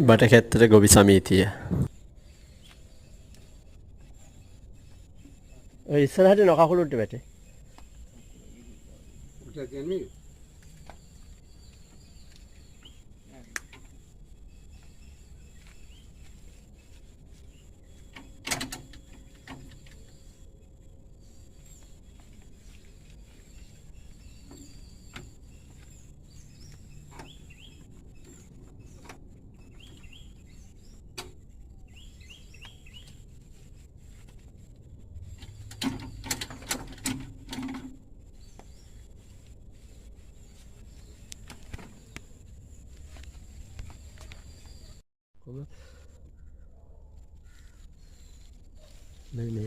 බටකැත්තට ගොවි සමීතිය. ඔය ඉස්සරහට නොකකුලුන්ට වැටේ. උට කියන්නේ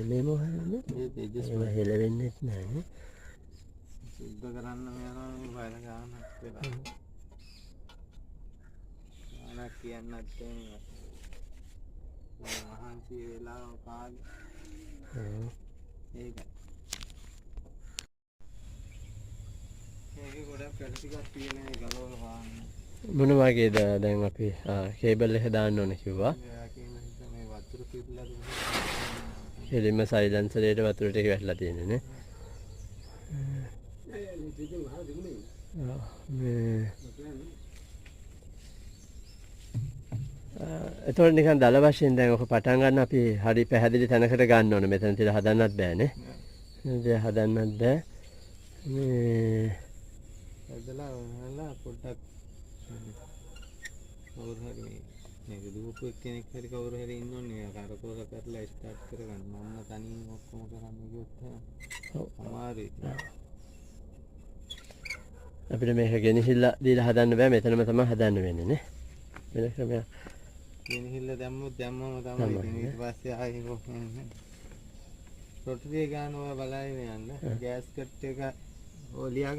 මේ මොහොතේ මේ තේජස් ඒක හෙලවෙන්නේ නැහැ නේ. සුද්ධ කරන්න යනවා මේ වයල ගානක් වෙලා. ගානක් කියන්නත් බෑ. මහන්සි වෙලා කාලේ. ඒකයි. මේකේ ගොඩක් පැල ටිකක් තියෙන ඒ ගලවල පාන්න. මොන වගේද දැන් අපි කේබල් එක දාන්න ඕනේ කිව්වා. එයා කියන හින්දා මේ වතුර පිරලා කෙලින්ම සයිලන්සරේට වතුර ටික වැටලා තියෙන්නේ නේ. එතකොට නිකන් දල වශයෙන් දැන් ඔක පටන් ගන්න අපි හරි පැහැදිලි තැනකට ගන්න ඕනේ. මෙතන තියලා හදන්නත් බෑනේ. ඉතින් හදන්නත් බෑ. මේ ඇදලා පොඩ්ඩක් කවුරු හරි මේක දුවපු කෙනෙක් හරි කවුරු හරි ඉන්නෝනේ කරකෝල කරලා ස්ටාර්ට් කරගන්න. මම තනියෙන් ඔක්කොම කරන්න ගියොත් අමාරුයි. අපිට මේක ගෙනහිල්ලා දීලා හදන්න බෑ. මෙතනම තමයි හදන්න වෙන්නේ නේ. වෙන ක්‍රමයක් ගෙනහිල්ල දැම්මම තමයි ඊට පස්සේ ආයෙ කොහොමද රොටි ගානවා බලයිනේ යන්න ගෑස් කට් එක ඔලියා